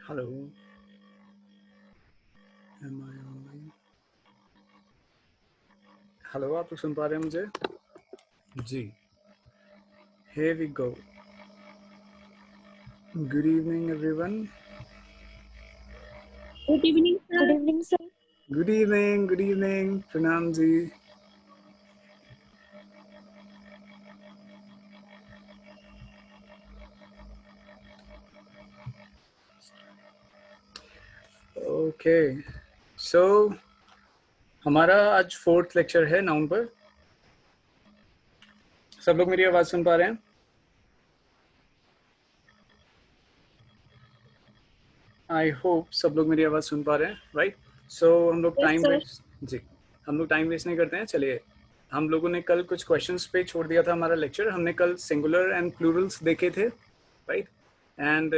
Hello, M आई online? Hello, आप लोग सुन पा रहे हैं मुझे? जी, here we go. Good evening, everyone. Good evening, Good sir. evening, sir. Good evening, Pranam ji. Okay, so हमारा आज फोर्थ लेक्चर है नाउन पर। सब लोग मेरी आवाज़ सुन पा रहे हैं? आई होप सब लोग मेरी आवाज़ सुन पा रहे हैं, राइट? सो हम लोग Yes, टाइम sir. वेस्ट जी हम लोग टाइम वेस्ट नहीं करते हैं। चलिए, हम लोगों ने कल कुछ क्वेश्चंस पे छोड़ दिया था हमारा लेक्चर। हमने कल सिंगुलर एंड प्लूरल्स देखे थे, राइट? एंड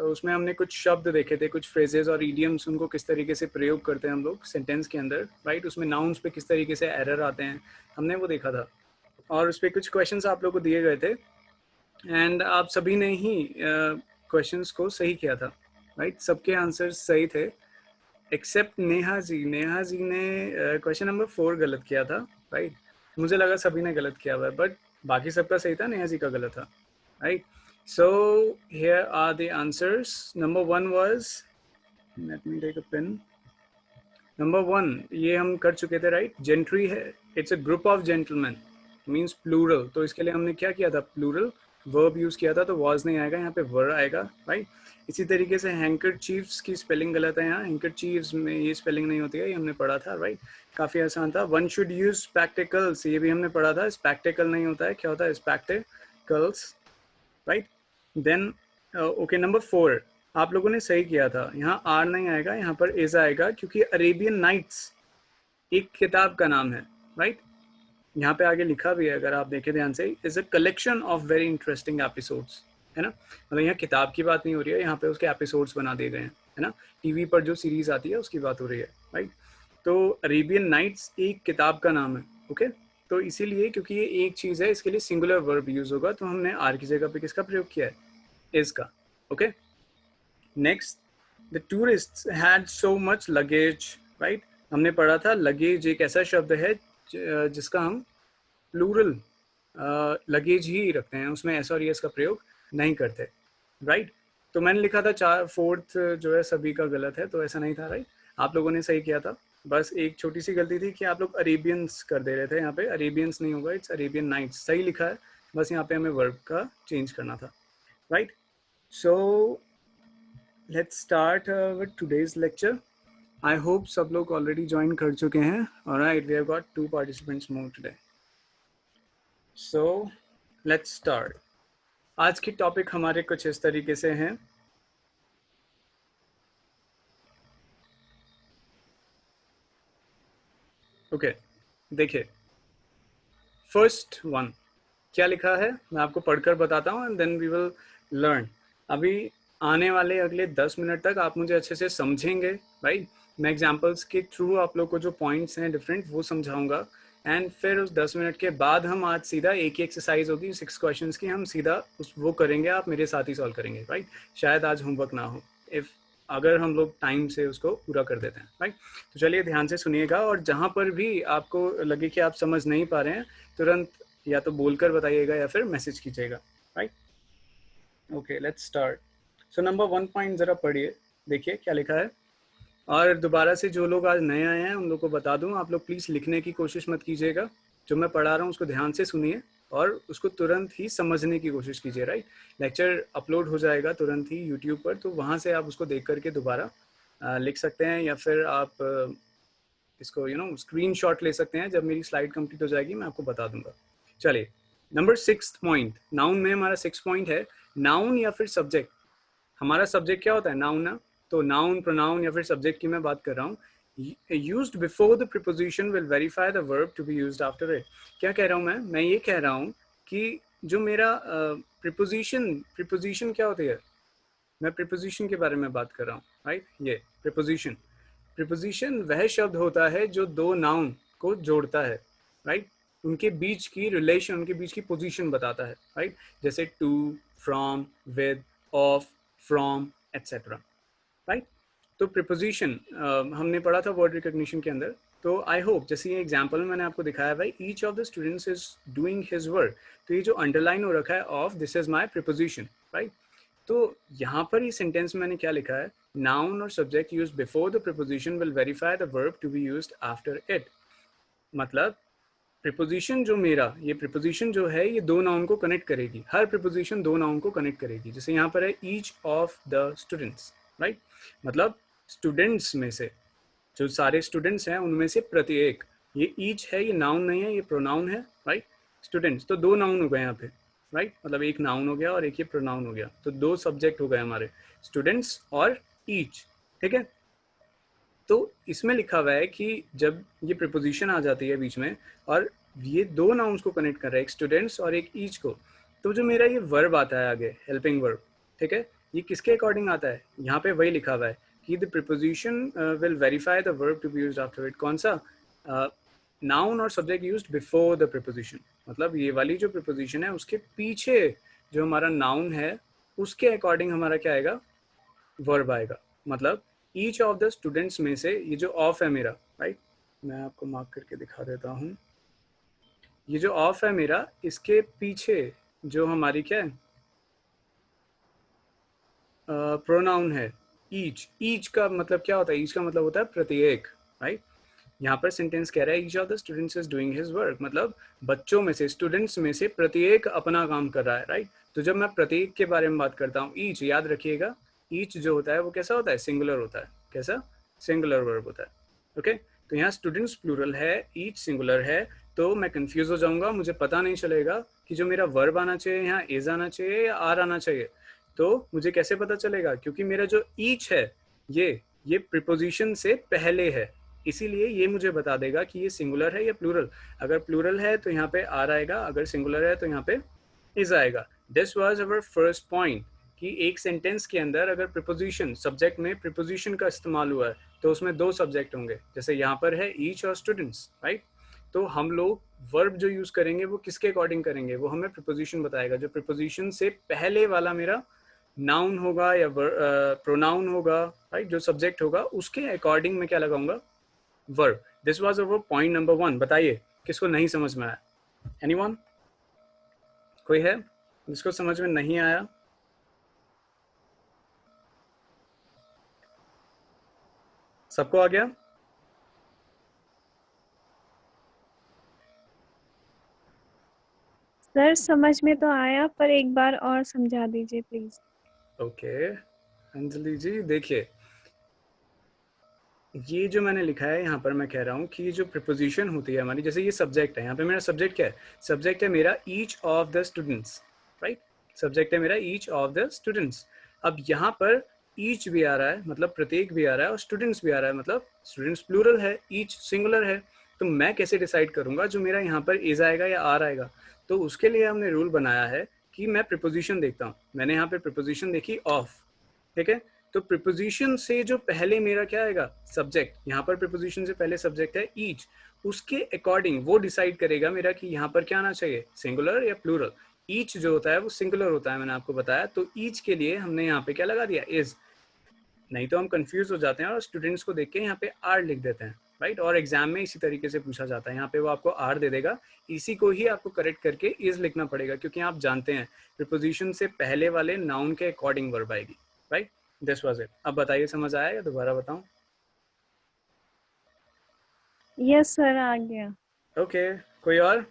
उसमें हमने कुछ शब्द देखे थे, कुछ फ्रेजेस और इडियम्स, उनको किस तरीके से प्रयोग करते हैं हम लोग सेंटेंस के अंदर, राइट? उसमें नाउन्स पे किस तरीके से एरर आते हैं, हमने वो देखा था। और उस पर कुछ क्वेश्चंस आप लोग को दिए गए थे एंड आप सभी ने ही क्वेश्चंस को सही किया था, राइट? सबके आंसर सही थे एक्सेप्ट नेहा जी। नेहा जी ने क्वेश्चन नंबर 4 गलत किया था, राइट? मुझे लगा सभी ने गलत किया हुआ है, बट बाकी सबका सही था, नेहा जी का गलत था, right? So here are the answers. Number 1 was, let me take a pen. Number 1 ये हम कर चुके थे, राइट? जेंट्री है, it's a group of gentleman, means plural. तो इसके लिए हमने क्या किया था? प्लूरल वर्ब यूज किया था, तो वॉज नहीं आएगा, यहाँ पे वर आएगा, राइट? इसी तरीके से हैंकर चीफ्स की स्पेलिंग गलत है यहाँ, हैंकर चीफ्स में ये स्पेलिंग नहीं होती है, ये हमने पढ़ा था, राइट? काफ़ी आसान था। वन शुड यूज स्पेक्टिकल्स, ये भी हमने पढ़ा था। स्पेक्टिकल नहीं होता है, क्या होता है? Spectacles, right? Then okay, number 4 आप लोगों ने सही किया था। यहाँ आर नहीं आएगा, यहाँ पर इज आएगा, क्योंकि अरेबियन नाइट्स एक किताब का नाम है, राइट? यहाँ पे आगे लिखा भी है, अगर आप देखें ध्यान से, is a collection of very interesting episodes, है ना? मतलब यहाँ किताब की बात नहीं हो रही है, यहाँ पे उसके एपिसोड्स बना दिए गए हैं, है ना? टीवी पर जो सीरीज आती है उसकी बात हो रही है, राइट? तो अरेबियन नाइट्स एक किताब का नाम है, ओके? तो इसीलिए, क्योंकि ये एक चीज़ है, इसके लिए सिंगुलर वर्ब यूज होगा, तो हमने आर की जगह पे किसका प्रयोग किया है? इज का, okay? Next, the tourist had so much luggage, right? हमने पढ़ा था लगेज एक ऐसा शब्द है जिसका हम प्लूरल लगेज ही रखते हैं, उसमें एस और यस का प्रयोग नहीं करते, राइट? तो मैंने लिखा था 4th जो है सभी का गलत है, तो ऐसा नहीं था, राइट? आप लोगों ने सही किया था। बस एक छोटी सी गलती थी कि आप लोग अरेबियंस कर दे रहे थे, यहाँ पे अरेबियंस नहीं होगा, इट्स अरेबियन नाइट्स, सही लिखा है, बस यहाँ पे हमें वर्ब का चेंज करना था, right? So let's start with today's lecture. I hope सब लोग ऑलरेडी ज्वाइन कर चुके हैं। Alright, we have got 2 participants more today. So let's start. आज की टॉपिक हमारे कुछ इस तरीके से हैं। ओके, देखिए, फर्स्ट वन क्या लिखा है मैं आपको पढ़कर बताता हूँ and then we will learn. अभी आने वाले अगले 10 मिनट तक आप मुझे अच्छे से समझेंगे, राइट? मैं एग्जांपल्स के थ्रू आप लोग को जो पॉइंट्स हैं डिफरेंट वो समझाऊंगा एंड फिर उस 10 मिनट के बाद हम आज सीधा एक ही एक्सरसाइज होगी 6 क्वेश्चंस की, हम सीधा उस वो करेंगे, आप मेरे साथ ही सॉल्व करेंगे, राइट? शायद आज होमवर्क ना हो, इफ अगर हम लोग टाइम से उसको पूरा कर देते हैं, राइट? तो चलिए ध्यान से सुनिएगा, और जहाँ पर भी आपको लगे कि आप समझ नहीं पा रहे हैं, तुरंत या तो बोलकर बताइएगा या फिर मैसेज कीजिएगा, right? Okay, let's start. So number 1 point जरा पढ़िए, देखिए क्या लिखा है। और दोबारा से जो लोग आज नए आए हैं उन लोग को बता दूं, आप लोग प्लीज़ लिखने की कोशिश मत कीजिएगा, जो मैं पढ़ा रहा हूँ उसको ध्यान से सुनिए और उसको तुरंत ही समझने की कोशिश कीजिए, राइट? लेक्चर अपलोड हो जाएगा तुरंत ही यूट्यूब पर, तो वहाँ से आप उसको देख करके दोबारा लिख सकते हैं, या फिर आप इसको स्क्रीनशॉट ले सकते हैं। जब मेरी स्लाइड कंप्लीट हो जाएगी मैं आपको बता दूंगा। चलिए, नंबर 6 पॉइंट, नाउन में हमारा 6 पॉइंट है, नाउन या फिर सब्जेक्ट। हमारा सब्जेक्ट क्या होता है? नाउन ना। तो नाउन, प्रोनाउन या फिर सब्जेक्ट की मैं बात कर रहा हूँ। Used before the preposition will verify the verb to be used after it. क्या कह रहा हूँ मैं ये कह रहा हूँ कि जो मेरा प्रीपोजिशन, प्रीपोजिशन क्या होती है? मैं प्रीपोजिशन के बारे में बात कर रहा हूँ, राइट? ये प्रीपोजिशन, प्रीपोजिशन वह शब्द होता है जो दो नाउन को जोड़ता है, राइट? उनके बीच की रिलेशन, उनके बीच की पोजीशन बताता है, राइट? जैसे to, from, with, of, from, etcetera. Right. तो प्रिपोजिशन हमने पढ़ा था वर्ड रिकॉग्निशन के अंदर। तो आई होप जैसे ये एग्जांपल में मैंने आपको दिखाया भाई each of the students is doing his work, तो ये जो अंडरलाइन हो रखा है of this is my preposition, right. तो यहाँ पर ये सेंटेंस में मैंने क्या लिखा है, नाउन और subject used before the preposition will verify the verb to be used after it. मतलब प्रिपोजिशन जो मेरा, ये प्रिपोजिशन जो है ये दो नाउन को कनेक्ट करेगी, हर प्रिपोजिशन दो नाउन को कनेक्ट करेगी। जैसे यहाँ पर है each of the students, right. मतलब स्टूडेंट्स में से, जो सारे स्टूडेंट्स हैं उनमें से प्रत्येक, ये ईच है, ये नाउन नहीं है, ये प्रोनाउन है, राइट। स्टूडेंट्स तो दो नाउन हो गए यहाँ पे, राइट। मतलब एक नाउन हो गया और एक ये प्रोनाउन हो गया, तो दो सब्जेक्ट हो गए हमारे, स्टूडेंट्स और ईच, ठीक है। तो इसमें लिखा हुआ है कि जब ये प्रिपोजिशन आ जाती है बीच में और ये दो नाउन्स को कनेक्ट कर रहा है, एक स्टूडेंट्स और एक ईच को, तो जो मेरा ये वर्ब आता है आगे, हेल्पिंग वर्ब, ठीक है, ये किसके अकॉर्डिंग आता है, यहाँ पे वही लिखा हुआ है कि the preposition will verify the verb to be used after it. कौन सा, नाउन और subject used before the preposition. मतलब ये वाली जो प्रिपोजिशन है उसके पीछे जो हमारा नाउन है उसके अकॉर्डिंग हमारा क्या आएगा, वर्ब आएगा। मतलब ईच ऑफ द स्टूडेंट्स में से, ये जो ऑफ है मेरा, राइट, मैं आपको मार्क करके दिखा देता हूँ, ये जो ऑफ है मेरा इसके पीछे जो हमारी क्या है, प्रोनाउन है ईच। ईच का मतलब क्या होता है, ईच का मतलब होता है प्रत्येक, राइट। यहाँ पर सेंटेंस कह रहा है each of the students is doing his work, मतलब बच्चों में से, स्टूडेंट्स में से प्रत्येक अपना काम कर रहा है, राइट। तो जब मैं प्रत्येक के बारे में बात करता हूँ, ईच याद रखिएगा, ईच जो होता है वो कैसा होता है, सिंगुलर होता है। कैसा, सिंगुलर वर्ब होता है, ओके। तो यहाँ स्टूडेंट्स प्लूरल है, ईच सिंगुलर है, तो मैं कंफ्यूज हो जाऊंगा, मुझे पता नहीं चलेगा कि जो मेरा वर्ब आना चाहिए यहाँ इज आना चाहिए या आर आना चाहिए। तो मुझे कैसे पता चलेगा, क्योंकि मेरा जो ईच है ये प्रिपोजिशन से पहले है, इसीलिए ये मुझे बता देगा कि ये सिंगुलर है या प्लूरल। अगर प्लूरल है तो यहाँ पे आर आएगा, अगर सिंगुलर है तो यहाँ पे इज आएगा। This was our first point कि एक सेंटेंस के अंदर अगर प्रिपोजिशन, सब्जेक्ट में प्रिपोजिशन का इस्तेमाल हुआ है तो उसमें दो सब्जेक्ट होंगे, जैसे यहाँ पर है ईच और स्टूडेंट्स, राइट। तो हम लोग वर्ब जो यूज करेंगे वो किसके अकॉर्डिंग करेंगे, वो हमें प्रिपोजिशन बताएगा। जो प्रिपोजिशन से पहले वाला मेरा नाउन होगा या प्रोनाउन होगा, राइट, जो सब्जेक्ट होगा उसके अकॉर्डिंग मैं क्या लगाऊंगा, verb. This was our point number 1। बताइए किसको नहीं समझ में आया, एनीवन, कोई है जिसको समझ में नहीं आया? सबको आ गया? सर समझ में तो आया, पर एक बार और समझा दीजिए प्लीज। ओके अंजलि जी, देखिए ये जो मैंने लिखा है यहाँ पर, मैं कह रहा हूँ कि ये जो प्रिपोजिशन होती है हमारी, जैसे ये सब्जेक्ट है, यहाँ पे मेरा सब्जेक्ट क्या है, सब्जेक्ट है मेरा each of the students, right. Subject है मेरा ईच ऑफ द स्टूडेंट्स। अब यहाँ पर ईच भी आ रहा है मतलब प्रत्येक भी आ रहा है, और स्टूडेंट्स भी आ रहा है मतलब स्टूडेंट्स प्लूरल है, ईच सिंगुलर है। तो मैं कैसे डिसाइड करूंगा जो मेरा यहाँ पर इज आएगा या आर आएगा? तो उसके लिए हमने रूल बनाया है कि मैं प्रिपोजिशन देखता हूँ। मैंने यहाँ पे प्रिपोजिशन देखी ऑफ, ठीक है। तो प्रिपोजिशन से जो पहले मेरा क्या आएगा, सब्जेक्ट, यहाँ पर प्रिपोजिशन से पहले सब्जेक्ट है ईच, उसके अकॉर्डिंग वो डिसाइड करेगा मेरा कि यहाँ पर क्या आना चाहिए, सिंगुलर या प्लूरल। ईच जो होता है वो सिंगुलर होता है, मैंने आपको बताया। तो ईच के लिए हमने यहाँ पे क्या लगा दिया, इज। नहीं तो हम कंफ्यूज हो जाते हैं और स्टूडेंट्स को देख के यहाँ पे आर लिख देते हैं, राइट। और एग्जाम में इसी तरीके से पूछा जाता है, यहाँ पे वो आपको आर दे देगा, इसी को ही आपको करेक्ट करके इज लिखना पड़ेगा, क्योंकि आप जानते हैं प्रिपोजिशन से पहले वाले नाउन के अकॉर्डिंग वर्ब आएगी, राइट। This was it. अब बताइए समझ आया या दोबारा बताऊं? यस सर, आ गया। ओके कोई और?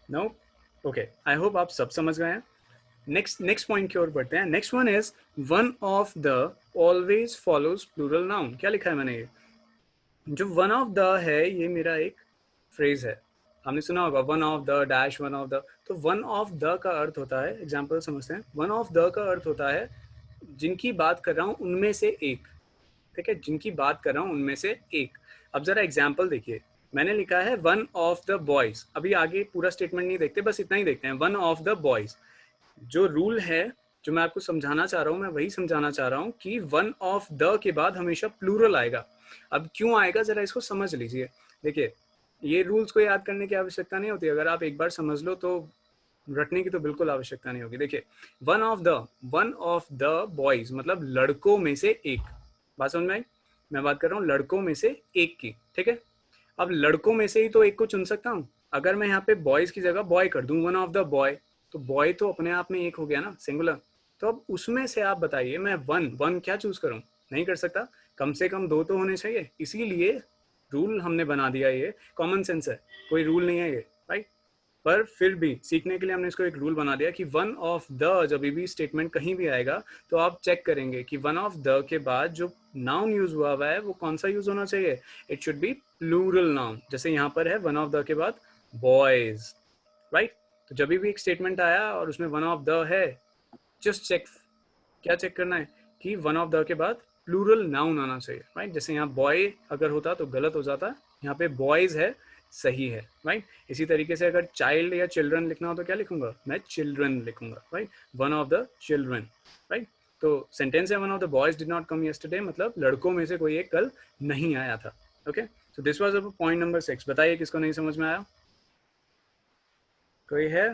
नो? ओके, आई होप आप सब समझ गए हैं। नेक्स्ट पॉइंट की ओर बढ़ते हैं। Next one is one of the always follows plural noun. क्या लिखा है मैंने, ये जो वन ऑफ द है ये मेरा एक फ्रेज है, हमने सुना होगा one of the dash one of the. तो वन ऑफ द का अर्थ होता है, एग्जाम्पल समझते हैं, वन ऑफ द का अर्थ होता है जिनकी बात कर रहा हूँ उनमें से एक, ठीक है, जिनकी बात कर रहा हूँ उनमें से एक। अब जरा एग्जाम्पल देखिए, मैंने लिखा है वन ऑफ द बॉयज, अभी आगे पूरा स्टेटमेंट नहीं देखते, बस इतना ही देखते हैं, वन ऑफ द बॉयज। जो रूल है जो मैं आपको समझाना चाह रहा हूँ, मैं वही समझाना चाह रहा हूँ कि वन ऑफ द के बाद हमेशा प्लूरल आएगा। अब क्यों आएगा जरा इसको समझ लीजिए। देखिए ये रूल्स को याद करने की आवश्यकता नहीं होती, अगर आप एक बार समझ लो तो रटने की तो बिल्कुल आवश्यकता नहीं होगी। देखिए वन ऑफ द बॉयज मतलब लड़कों में से एक, बात समझ में आई? मैं बात कर रहा हूँ लड़कों में से एक की, ठीक है। अब लड़कों में से ही तो एक को चुन सकता हूँ। अगर मैं यहाँ पे बॉयज की जगह बॉय कर दूं, वन ऑफ द बॉय, तो बॉय तो अपने आप में एक हो गया ना, सिंगुलर। तो अब उसमें से आप बताइए मैं वन वन क्या चूज करूँ? नहीं कर सकता, कम से कम दो तो होने चाहिए। इसीलिए रूल हमने बना दिया, ये कॉमन सेंस है, कोई रूल नहीं है ये, राइट। पर फिर भी सीखने के लिए हमने इसको एक रूल बना दिया कि वन ऑफ द जब भी स्टेटमेंट कहीं भी आएगा तो आप चेक करेंगे कि वन ऑफ द के बाद जो नाउन यूज हुआ है वो कौन सा यूज होना चाहिए। It should be plural noun. जैसे यहाँ पर है वन ऑफ द के बाद बॉयज, राइट। तो जब भी एक स्टेटमेंट आया और उसमें वन ऑफ द है, जस्ट चेक, क्या चेक करना है कि वन ऑफ द के बाद प्लूरल नाउन आना चाहिए, राइट। जैसे यहाँ बॉय अगर होता तो गलत हो जाता, यहाँ पे बॉयज है, सही है, राइट। इसी तरीके से अगर चाइल्ड या चिल्ड्रन लिखना हो तो क्या लिखूंगा मैं? चिल्ड्रन लिखूंगा, right. One of the children, right. तो सेंटेंस है one of the boys did not come yesterday, मतलब लड़कों में से कोई एक कल नहीं आया था। Okay, so this was point number 6। बताइए किसको नहीं समझ में आया? कोई है?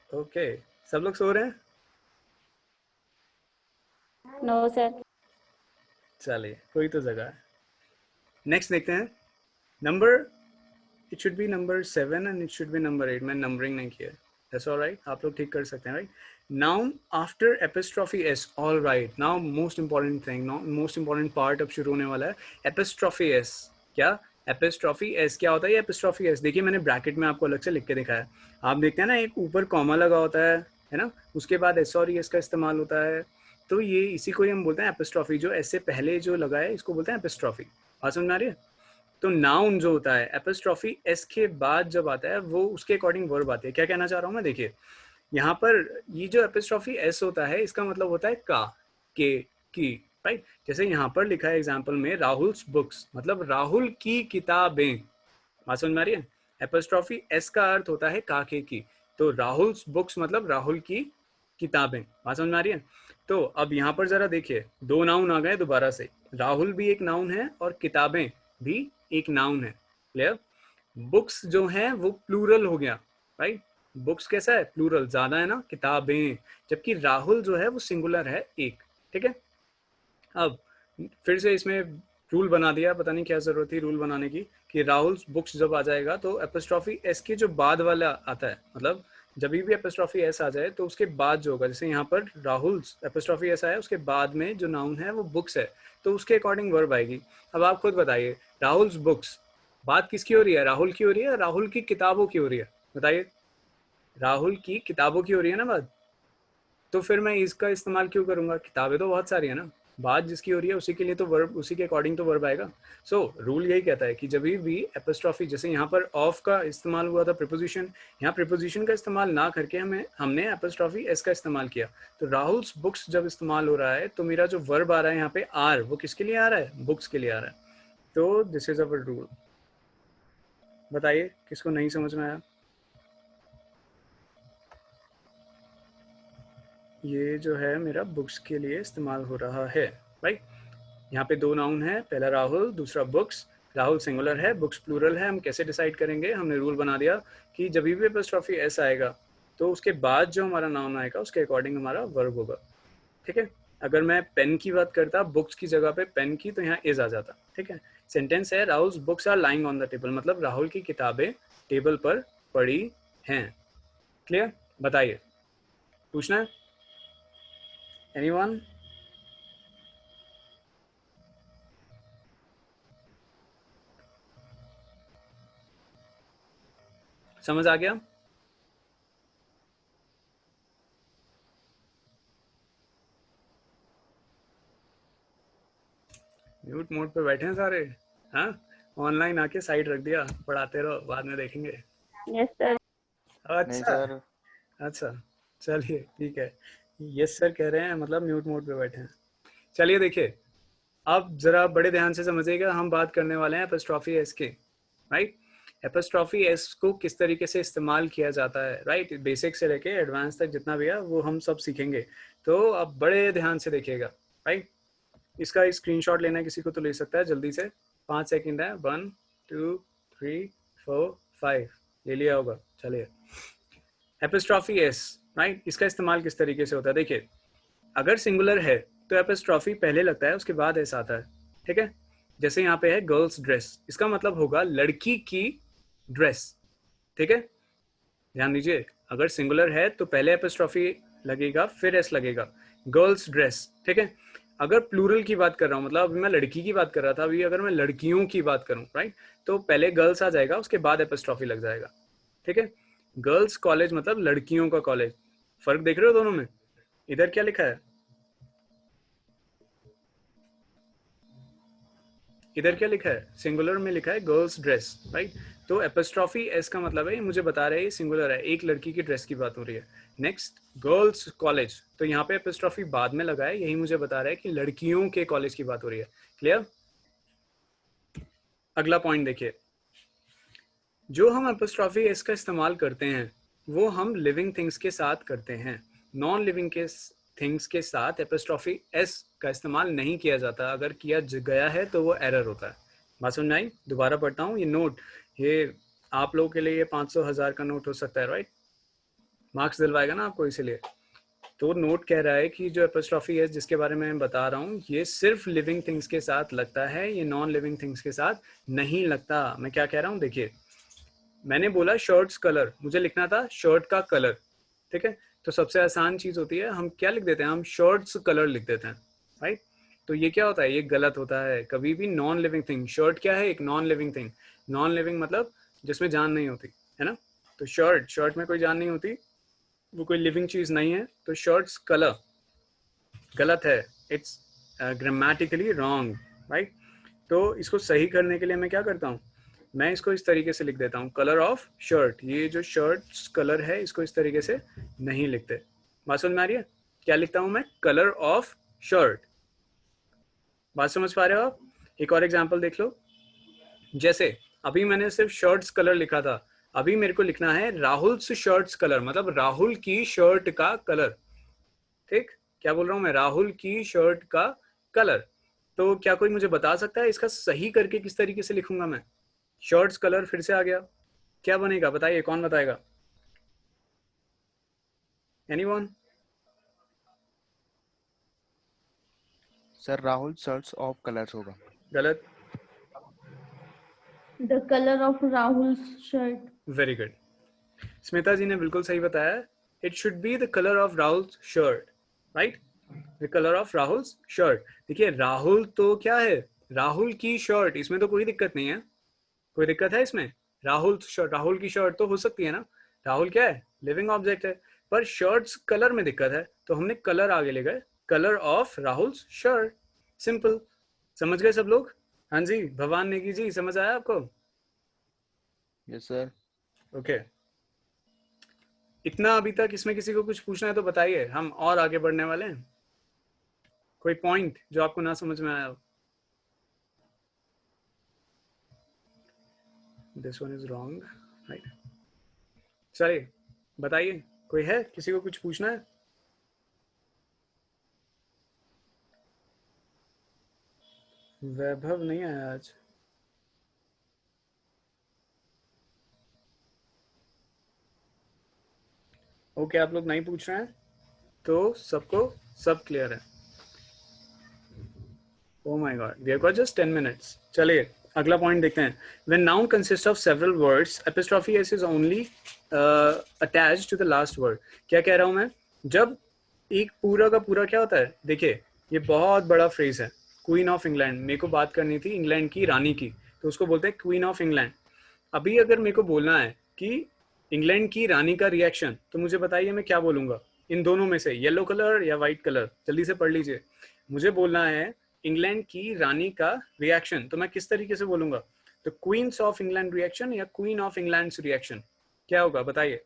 ओके, सब लोग सो रहे हैं? No sir. चलिए कोई तो जगह है। नेक्स्ट देखते हैं number, it should be number 7 and it should be number 8। मैं नंबरिंग नहीं किया, दैट्स ऑलराइट, आप लोग ठीक कर सकते हैं, right. Noun after epistrophe S, alright. Now most important thing, most important part अब शुरू होने वाला है, एपिस्ट्रॉफी एस। क्या एपिस्ट्रॉफी एस क्या होता है? ये एपिस्ट्रॉफी एस देखिए मैंने ब्रैकेट में आपको अलग से लिख के दिखाया। आप देखते हैं ना एक ऊपर कॉमा लगा होता है ना, उसके बाद एस और एस का इस्तेमाल होता है। तो ये इसी को ही हम बोलते हैं एपिस्ट्रॉफी, जो एस से पहले जो लगा है इसको बोलते हैं एपिस्ट्रॉफी। बात समझ में आ रही है? तो नाउन जो होता है एपिस्ट्रॉफी एस के बाद जब आता है वो उसके अकॉर्डिंग वर्ब आती है। क्या कहना चाह रहा हूँ मैं? देखिए यहाँ पर ये जो एपिस्ट्रॉफी एस होता है इसका मतलब होता है का, के, की, राइट। जैसे यहाँ पर लिखा है एग्जाम्पल में राहुल्स बुक्स, मतलब राहुल की किताबें। बात समझ में आ रही है? एपिस्ट्रॉफी एस का अर्थ होता है का, के, की। तो राहुल्स बुक्स मतलब राहुल की किताबें। बात समझ में आ रही है? तो अब यहाँ पर जरा देखिए दो नाउन आ गए दोबारा से, राहुल भी एक नाउन है और किताबें भी एक नाउन है। क्लियर? बुक्स जो है वो प्लूरल हो गया, राइट। बुक्स कैसा है? प्लूरल, ज्यादा है ना, किताबें। जबकि राहुल जो है वो सिंगुलर है, एक, ठीक है। अब फिर से इसमें रूल बना दिया, पता नहीं क्या जरूरत थी रूल बनाने की, कि राहुल बुक्स जब आ जाएगा तो एपिस्ट्रॉफी एस के जो बाद वाला आता है, मतलब जब भी एपिस्ट्रॉफी एस आ जाए तो उसके बाद जो होगा, जैसे यहाँ पर राहुल एपिस्ट्रॉफी एस आया उसके बाद में जो नाउन है वो बुक्स है, तो उसके अकॉर्डिंग वर्ब आएगी। अब आप खुद बताइए राहुल बुक्स, बात किसकी हो रही है? राहुल की हो रही है, राहुल की किताबों की हो रही है? बताइए, राहुल की किताबों की हो रही है ना बात। तो फिर मैं इसका इस्तेमाल क्यों करूंगा? किताबें तो बहुत सारी है ना, बात जिसकी हो रही है उसी के लिए तो वर्ब, उसी के अकॉर्डिंग तो वर्ब आएगा। सो रूल यही कहता है कि जब भी एपिस्ट्रॉफी, जैसे यहाँ पर ऑफ का इस्तेमाल हुआ था प्रीपोजिशन, यहाँ प्रीपोजिशन का इस्तेमाल ना करके हमने एपिस्ट्रॉफी एस का इस्तेमाल किया। तो राहुल्स बुक्स जब इस्तेमाल हो रहा है तो मेरा जो वर्ब आ रहा है यहाँ पे आर, वो किसके लिए आ रहा है? बुक्स के लिए आ रहा है। तो दिस इज अवर रूल। बताइए किसको नहीं समझ में आया? ये जो है मेरा बुक्स के लिए इस्तेमाल हो रहा है, राइट। यहाँ पे दो नाउन है, पहला राहुल, दूसरा बुक्स। राहुल सिंगुलर है, बुक्स प्लूरल है। हम कैसे डिसाइड करेंगे? हमने रूल बना दिया कि जब भी एपिस्ट्रॉफी एस आएगा तो उसके बाद जो हमारा नाउन आएगा उसके अकॉर्डिंग हमारा वर्ब होगा, ठीक है। अगर मैं पेन की बात करता बुक्स की जगह पे पेन की, तो यहाँ इज आ जाता, ठीक है। सेंटेंस है Rahul books are lying on the table, मतलब राहुल की किताबें टेबल पर पड़ी हैं। क्लियर? बताइए, पूछना है एनीवन? समझ आ गया? म्यूट मोड पे बैठे हैं सारे? हाँ, ऑनलाइन आके साइड रख दिया, पढ़ाते रहो बाद में देखेंगे। Yes sir. नहीं अच्छा सर। अच्छा, चलिए ठीक है। यस सर कह रहे हैं मतलब म्यूट मोड पे बैठे हैं। चलिए देखिए, अब जरा बड़े ध्यान से समझिएगा, हम बात करने वाले हैं एपिस्ट्रॉफी एस के, राइट। एपिस्ट्रॉफी एस को किस तरीके से इस्तेमाल किया जाता है, राइट। बेसिक से लेके एडवांस तक जितना भी है वो हम सब सीखेंगे। तो अब बड़े ध्यान से देखिएगा, राइट। इसका स्क्रीनशॉट लेना है किसी को तो ले सकता है जल्दी से, 5 सेकंड है। 1 2 3 4 5 ले लिया होगा। चलिए, एपिस्ट्रॉफी एस, राइट, इसका इस्तेमाल किस तरीके से होता है? देखिए, अगर सिंगुलर है तो एपिस्ट्रॉफी पहले लगता है, उसके बाद एस आता है, ठीक है। जैसे यहाँ पे है गर्ल्स ड्रेस, इसका मतलब होगा लड़की की ड्रेस, ठीक है। ध्यान दीजिए, अगर सिंगुलर है तो पहले एपिस्ट्रॉफी लगेगा फिर एस लगेगा, गर्ल्स ड्रेस, ठीक है। अगर प्लूरल की बात कर रहा हूँ, मतलब अभी मैं लड़की की बात कर रहा था, अभी अगर मैं लड़कियों की बात करूँ, राइट, तो पहले गर्ल्स आ जाएगा, उसके बाद एपिस्ट्रॉफी लग जाएगा, ठीक है। गर्ल्स कॉलेज मतलब लड़कियों का कॉलेज, फर्क देख रहे हो दोनों में? इधर क्या लिखा है, इधर क्या लिखा है? सिंगुलर में लिखा है गर्ल्स ड्रेस, राइट। तो एपिस्ट्रॉफी एस का मतलब है, मुझे बता रहे हैं ये सिंगुलर है, एक लड़की की ड्रेस की बात हो रही है। नेक्स्ट, गर्ल्स कॉलेज, तो यहाँ पे एपिस्ट्रॉफी बाद में लगा है, यही मुझे बता रहा है कि लड़कियों के कॉलेज की बात हो रही है। क्लियर? अगला पॉइंट देखिए, जो हम एपिस्ट्रॉफी एस का इस्तेमाल करते हैं वो हम लिविंग थिंग्स के साथ करते हैं, नॉन लिविंग के थिंग्स के साथ एपिस्ट्रॉफी एस का इस्तेमाल नहीं किया जाता। अगर किया गया है तो वो एरर होता है। बात समझ में आई? दोबारा पढ़ता हूँ, ये नोट, ये आप लोगों के लिए ये 500,000 का नोट हो सकता है, राइट, मार्क्स दिलवाएगा ना आपको, इसीलिए। तो नोट कह रहा है कि जो एपिस्ट्रॉफी है जिसके बारे में मैं बता रहा हूँ, ये सिर्फ लिविंग थिंग्स के साथ लगता है, ये नॉन लिविंग थिंग्स के साथ नहीं लगता। मैं क्या कह रहा हूँ, देखिए, मैंने बोला शर्ट्स कलर, मुझे लिखना था शर्ट का कलर, ठीक है। तो सबसे आसान चीज होती है, हम क्या लिख देते हैं, हम शर्ट्स कलर लिख देते हैं, राइट। तो ये क्या होता है, ये गलत होता है। कभी भी नॉन लिविंग थिंग, शर्ट क्या है, एक non living thing, non living मतलब जिसमें जान नहीं होती है ना। तो शर्ट, शर्ट में कोई जान नहीं होती, वो कोई लिविंग चीज नहीं है। तो शर्ट्स कलर गलत है, इट्स ग्रामेटिकली रॉन्ग, राइट। तो इसको सही करने के लिए मैं क्या करता हूँ, मैं इसको इस तरीके से लिख देता हूँ, कलर ऑफ शर्ट। ये जो शर्ट कलर है इसको इस तरीके से नहीं लिखते। बात समझ में आ रही है? क्या लिखता हूँ मैं, कलर ऑफ शर्ट। बात समझ पा रहे हो आप? एक और एग्जांपल देख लो, जैसे अभी मैंने सिर्फ शर्ट्स कलर लिखा था, अभी मेरे को लिखना है राहुल्स शर्ट्स कलर, मतलब राहुल की शर्ट का कलर, ठीक। क्या बोल रहा हूँ मैं, राहुल की शर्ट का कलर। तो क्या कोई मुझे बता सकता है इसका सही करके किस तरीके से लिखूंगा मैं? शर्ट्स कलर फिर से आ गया, क्या बनेगा बताइए, कौन बताएगा? Anyone? Sir Rahul shirts of colours होगा। गलत। The color of Rahul's shirt. Very good, Smita ji ने बिल्कुल सही बताया, it should be the colour of Rahul shirt, right, the colour of Rahul shirt. देखिए, राहुल तो क्या है, राहुल की शर्ट, इसमें तो कोई दिक्कत नहीं है, कोई दिक्कत है इसमें? राहुल शर्ट, राहुल की शर्ट तो हो सकती है ना, राहुल क्या है, लिविंग ऑब्जेक्ट है। पर शर्ट्स कलर में दिक्कत है, तो हमने कलर आगे ले गए, colour of Rahul shirt, simple. समझ गए सब लोग? हाँ जी, भवान नेगी जी, समझ आया आपको? Yes sir. ओके, इतना अभी तक। इसमें किसी को कुछ पूछना है तो बताइए, हम और आगे बढ़ने वाले हैं। कोई पॉइंट जो आपको ना समझ में आया हो? This one is wrong, right. चलिए बताइए, कोई है, किसी को कुछ पूछना है? वैभव नहीं आया आज। ओके, आप लोग नहीं पूछ रहे हैं तो सबको सब क्लियर है। Oh my God, we have got just 10 minutes. चलिए अगला पॉइंट देखते हैं। When noun consists of several words, apostrophe s is only attached to the last word. क्या कह रहा हूं मैं? जब एक पूरा का पूरा क्या होता है, देखिए ये बहुत बड़ा फ्रेज है, क्वीन ऑफ इंग्लैंड। मेरे को बात करनी थी इंग्लैंड की रानी की, तो उसको बोलते हैं क्वीन ऑफ इंग्लैंड। अभी अगर मेरे को बोलना है कि इंग्लैंड की रानी का रिएक्शन, तो मुझे बताइए मैं क्या बोलूंगा इन दोनों में से, येलो कलर या व्हाइट कलर? जल्दी से पढ़ लीजिए। मुझे बोलना है इंग्लैंड की रानी का रिएक्शन, तो मैं किस तरीके से बोलूंगा? तो क्वींस ऑफ इंग्लैंड रिएक्शन या क्वीन ऑफ इंग्लैंड रिएक्शन, क्या होगा बताइए?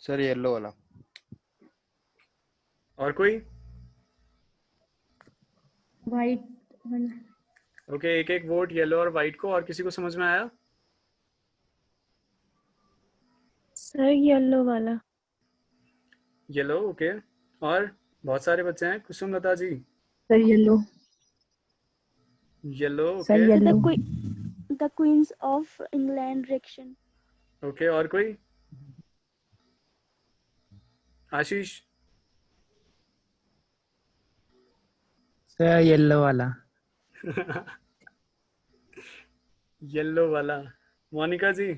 सर येलो वाला। और कोई? White. ओके, एक एक वोट येलो और व्हाइट को। और किसी को समझ में आया? सर येलो वाला। Yellow, okay. और बहुत सारे बच्चे हैं। Kusum Lata ji, sir yellow. Yellow, sir okay yellow. The Queens of England direction. Okay. और कोई? आशीष, सर येलो वाला। येलो वाला। Monika ji,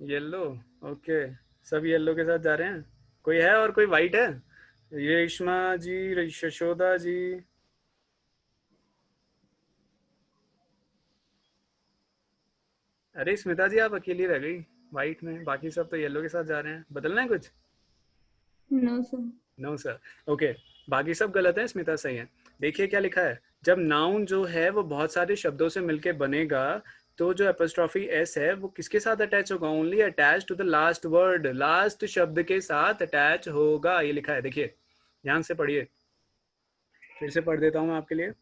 yellow, okay. सब येलो के साथ जा रहे हैं। कोई है और कोई वाइट है? रेशमा जी, यशोदा जी, अरे स्मिता जी आप अकेली रह गई वाइट में, बाकी सब तो येलो के साथ जा रहे हैं। बदलना है कुछ? No, sir. No sir, okay. बाकी सब गलत है, स्मिता सही है। देखिए क्या लिखा है, जब नाउन जो है वो बहुत सारे शब्दों से मिलके बनेगा तो जो एपोस्ट्रोफी एस है वो किसके साथ अटैच होगा? Only attach to the last word, last शब्द के साथ अटैच होगा, ये लिखा है। देखिए ध्यान से पढ़िए, फिर से पढ़ देता हूँ मैं आपके लिए।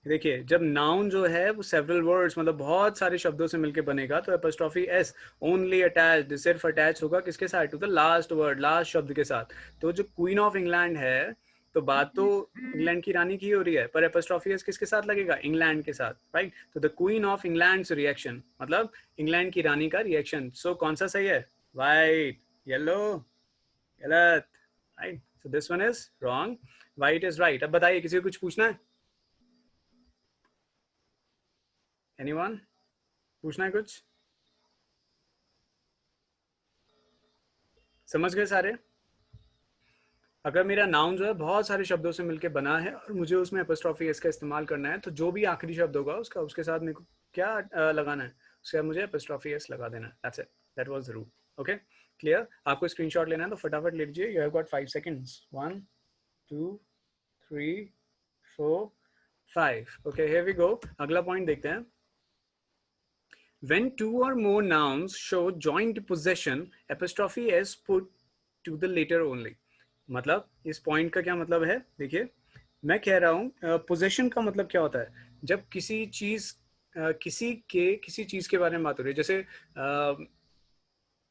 देखिए जब नाउन जो है वो सेवरल वर्ड्स मतलब बहुत सारे शब्दों से मिलके बनेगा तो एपोस्ट्रोफी एस ओनली अटैच्ड, सिर्फ अटैच होगा किसके साथ? To the last word, last शब्द के साथ। तो जो क्वीन ऑफ इंग्लैंड है, तो बात तो इंग्लैंड की रानी की हो रही है, पर एपोस्ट्रोफी एस किसके साथ लगेगा? इंग्लैंड के साथ, राइट? तो the queen of England's reaction मतलब इंग्लैंड की रानी का रिएक्शन। सो कौन सा सही है? वाइट। येलो गलत, right? So this one is wrong, white is right. अब बताइए किसी को कुछ पूछना है? एनीवन पूछना है कुछ? समझ गए सारे? अगर मेरा नाउन जो है बहुत सारे शब्दों से मिलके बना है और मुझे उसमें एपोस्ट्रोफी एस का इस्तेमाल करना है, तो जो भी आखिरी शब्द होगा उसका उसके साथ मेरे को क्या लगाना है? उसके साथ मुझे एपोस्ट्रोफी एस लगा देना है। That's it, that was the rule. Okay, clear? आपको स्क्रीनशॉट लेना है तो फटाफट ले लीजिए। You have got 5 seconds. 1 2 3 4 5। Okay, here we go. अगला पॉइंट देखते हैं। When two or more nouns show joint possession, apostrophe s put to the later only. मतलब इस पॉइंट का क्या मतलब है? देखिए मैं कह रहा हूँ पोजेशन का मतलब क्या होता है? जब किसी चीज किसी चीज के बारे में बात हो रही है,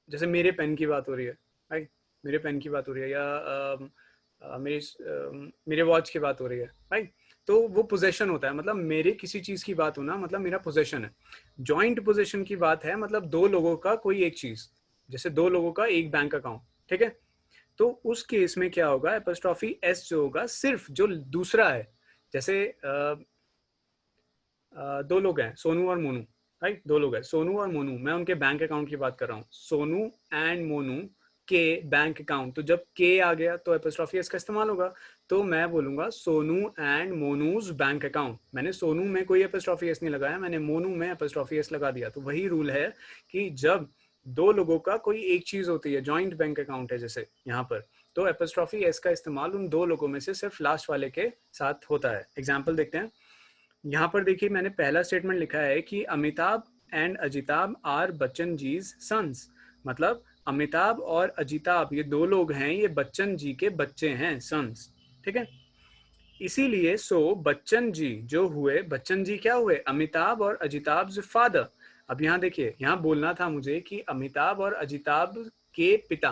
जैसे मेरे पेन की बात हो रही है, राइट? मेरे पेन की बात हो रही है, या मेरे वॉच की बात हो रही है, राइट? तो वो पोजेशन होता है, मतलब मेरे किसी चीज की बात होना मतलब मेरा पोजेशन है। जॉइंट पोजेशन की बात है मतलब दो लोगों का कोई एक चीज, जैसे दो लोगों का एक बैंक अकाउंट, ठीक है? तो उस केस में क्या होगा? एपोस्ट्रोफी एस जो होगा सिर्फ जो दूसरा है, जैसे दो लोग हैं सोनू और मोनू, राइट? दो लोग हैं सोनू और मोनू, मैं उनके बैंक अकाउंट की बात कर रहा हूँ, सोनू एंड मोनू के बैंक अकाउंट। तो जब के आ गया तो एपोस्ट्रोफी एस का इस्तेमाल होगा, तो मैं बोलूंगा Sonu and Monu's bank account. मैंने सोनू में कोई एपोस्ट्रोफी एस नहीं लगाया, मैंने मोनू में एपोस्ट्रोफी एस लगा दिया। तो वही रूल है कि जब दो लोगों का कोई एक चीज होती है, जॉइंट बैंक अकाउंट है जैसे यहाँ पर, तो एपोस्ट्रोफी एस का इस्तेमाल उन दो लोगों में से सिर्फ लास्ट वाले के साथ होता है। एग्जाम्पल देखते हैं। यहाँ पर देखिए मैंने पहला स्टेटमेंट लिखा है कि Amitabh and Ajitabh are Bachchan ji's sons, मतलब अमिताभ और अजिताभ ये दो लोग हैं, ये बच्चन जी के बच्चे हैं, सन्स, ठीक है? इसीलिए सो बच्चन जी जो हुए, बच्चन जी क्या हुए? अमिताभ और अजिताभ फादर। अब यहाँ देखिए, यहाँ बोलना था मुझे कि अमिताभ और अजिताभ के पिता,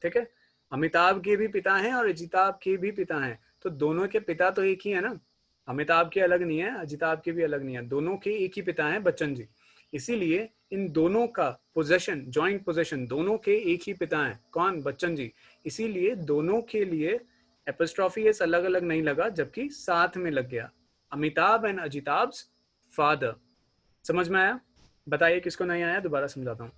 ठीक है? अमिताभ के भी पिता हैं और अजिताभ के भी पिता हैं, तो दोनों के पिता तो एक ही है ना, अमिताभ के अलग नहीं है, अजिताभ के भी अलग नहीं है, दोनों के एक ही पिता हैं, बच्चन जी। इसीलिए इन दोनों का पोजेशन, जॉइंट पोजेशन, दोनों के एक ही पिता हैं, कौन? बच्चन जी। इसीलिए दोनों के लिए एपोस्ट्रोफी एस अलग अलग नहीं लगा, जबकि साथ में लग गया, अमिताभ एंड अजिताभ फादर। समझ में आया? बताइए किसको नहीं आया, दोबारा समझाता हूँ।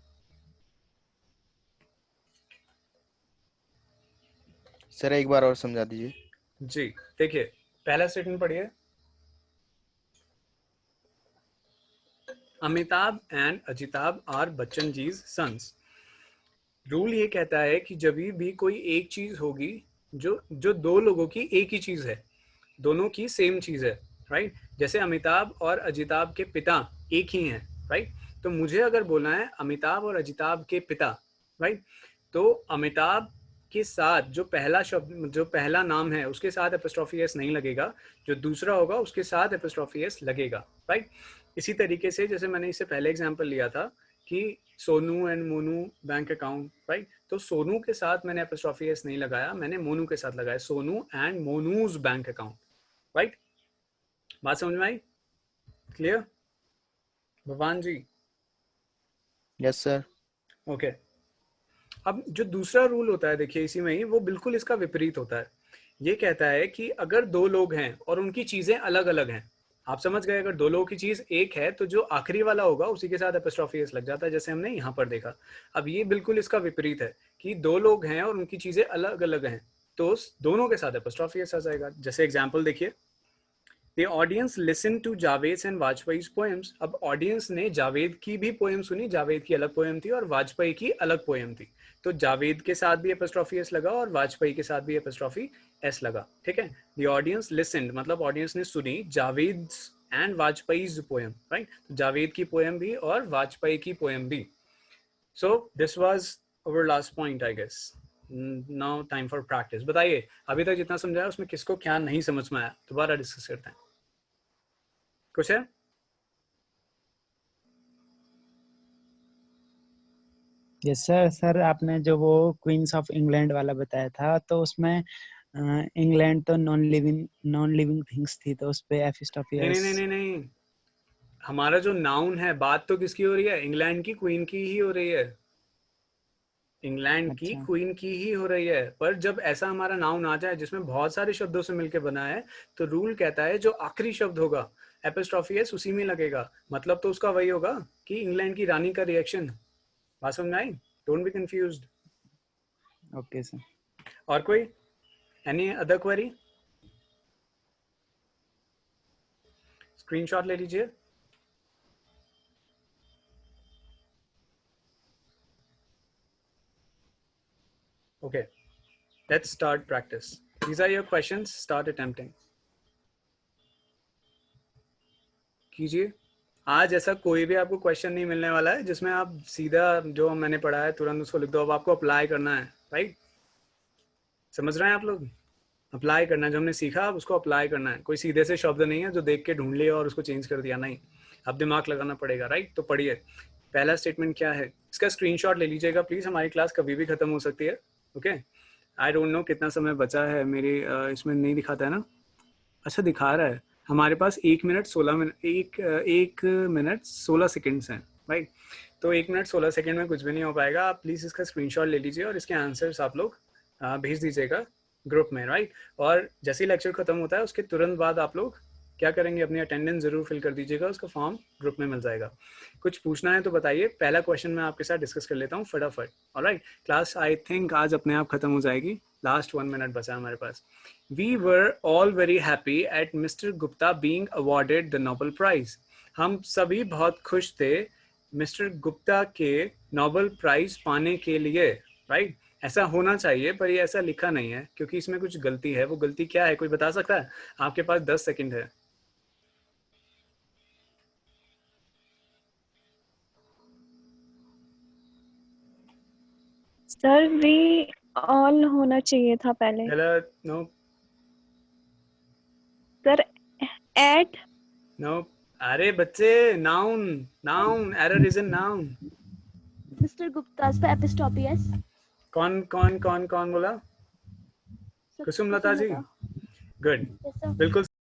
सर एक बार और समझा दीजिए। जी देखिए, पहला स्टेटमेंट पढ़िए। Amitabh and Ajitabh are Bachchan ji's sons. Rule ये कहता है कि जब भी कोई एक चीज होगी जो जो दो लोगों की एक ही चीज है, दोनों की सेम चीज है, राइट? जैसे अमिताभ और अजिताभ के पिता एक ही हैं, राइट? तो मुझे अगर बोलना है अमिताभ और अजिताभ के पिता, राइट, तो अमिताभ के साथ जो पहला शब्द, जो पहला नाम है उसके साथ एपोस्ट्रोफी एस नहीं लगेगा, जो दूसरा होगा उसके साथ एपोस्ट्रोफी एस लगेगा, राइट। इसी तरीके से जैसे मैंने इससे पहले एग्जांपल लिया था कि Sonu and Monu bank account, right. तो सोनू के साथ मैंने एपोस्ट्रोफी एस नहीं लगाया, मैंने मोनू के साथ लगाया, Sonu and Monu's bank account, right. बात समझ में आई? क्लियर भगवान जी? Yes sir. ओके। अब जो दूसरा रूल होता है देखिए इसी में ही, वो बिल्कुल इसका विपरीत होता है। ये कहता है कि अगर दो लोग हैं और उनकी चीजें अलग अलग हैं, आप समझ गए, अगर दो लोगों की चीज एक है तो जो आखिरी वाला होगा उसी के साथ एपोस्ट्रोफी एस लग जाता है, जैसे हमने यहाँ पर देखा। अब ये बिल्कुल इसका विपरीत है कि दो लोग हैं और उनकी चीजें अलग अलग हैं, तो दोनों के साथ एपोस्ट्रोफी एस आ जाएगा। जैसे एग्जाम्पल देखिए, The audience listened to Javed's and Vajpayee's poems. अब ऑडियंस ने जावेद की भी पोएम सुनी, जावेद की अलग पोएम थी और वाजपेयी की अलग पोएम थी, तो जावेद के साथ भी एपोस्ट्रोफी एस लगा और वाजपेयी के साथ भी एपोस्ट्रोफी एस लगा, ठीक है। The audience listened मतलब ऑडियंस ने सुनी जावेद्स एंड वाजपेयी's पोएम, राइट। तो जावेद की पोएम भी और वाजपेयी की पोएम भी। So this was our last point, I guess. Now time for practice. बताइए अभी तक जितना समझाया उसमें किसको क्या नहीं समझ में आया, दोबारा डिस्कस करते हैं। कुछ है? Yes sir. सर आपने जो वो क्वींस ऑफ इंग्लैंड वाला बताया था, तो उसमें इंग्लैंड तो नॉन लिविंग थिंग्स थी, तो उस पे एपिस्ट्रोफी नहीं एस। नहीं नहीं नहीं, हमारा जो नाउन है, बात तो किसकी हो रही है? इंग्लैंड की क्वीन की ही हो रही है, इंग्लैंड की अच्छा। क्वीन की ही हो रही है। पर जब ऐसा हमारा नाउन आ जाए जिसमें बहुत सारे शब्दों से मिलकर बना है, तो रूल कहता है जो आखिरी शब्द होगा एपोस्ट्रोफी एस उसी में लगेगा। मतलब तो उसका वही होगा कि इंग्लैंड की रानी का रिएक्शन। बात समझ में आई? Don't be confused. Okay sir. और कोई एनी अदर क्वेरी? स्क्रीनशॉट ले लीजिए। Okay, let's start practice. These are your questions. Start attempting. कीजिए। आज ऐसा कोई भी आपको क्वेश्चन नहीं मिलने वाला है जिसमें आप सीधा जो मैंने पढ़ा है तुरंत उसको लिख दो। अब आपको अप्लाई करना है, राइट? समझ रहे हैं आप लोग? अप्लाई करना है, जो हमने सीखा अब उसको अप्लाई करना है। कोई सीधे से शब्द नहीं है जो देख के ढूंढ लिया और उसको चेंज कर दिया, नहीं। अब दिमाग लगाना पड़ेगा, राइट? तो पढ़िए। पहला स्टेटमेंट क्या है, इसका स्क्रीनशॉट ले लीजिएगा प्लीज। हमारी क्लास कभी भी खत्म हो सकती है, ओके? आई डोंट नो कितना समय बचा है, मेरे इसमें नहीं दिखाता है ना। अच्छा दिखा रहा है, हमारे पास 1 मिनट 16 सेकेंड्स हैं, राइट? तो 1 मिनट 16 सेकेंड में कुछ भी नहीं हो पाएगा। आप प्लीज़ इसका स्क्रीनशॉट ले लीजिए और इसके आंसर्स आप लोग भेज दीजिएगा ग्रुप में, राइट? और जैसे ही लेक्चर खत्म होता है उसके तुरंत बाद आप लोग क्या करेंगे, अपनी अटेंडेंस जरूर फिल कर दीजिएगा, उसका फॉर्म ग्रुप में मिल जाएगा। कुछ पूछना है तो बताइए। पहला क्वेश्चन मैं आपके साथ डिस्कस कर लेता हूँ फटाफट, ऑलराइट? क्लास आई थिंक आज अपने आप खत्म हो जाएगी, लास्ट 1 मिनट बचा हमारे पास। We were all very happy at mister Gupta being awarded the Nobel prize. हम सभी बहुत खुश थे मिस्टर गुप्ता के नोबेल प्राइज पाने के लिए, राइट? ऐसा होना चाहिए पर ये ऐसा लिखा नहीं है क्योंकि इसमें कुछ गलती है। वो गलती क्या है, कोई बता सकता है? आपके पास 10 सेकंड है। सर वी ऑल होना चाहिए था पहले। गलत। No sir eight. नो, अरे बच्चे, noun noun, error is in noun. Mr. Gupta's पे apostrophe s. कौन कौन कौन कौन बोला? कुसुम लता जी, गुड, Yes, sir. बिल्कुल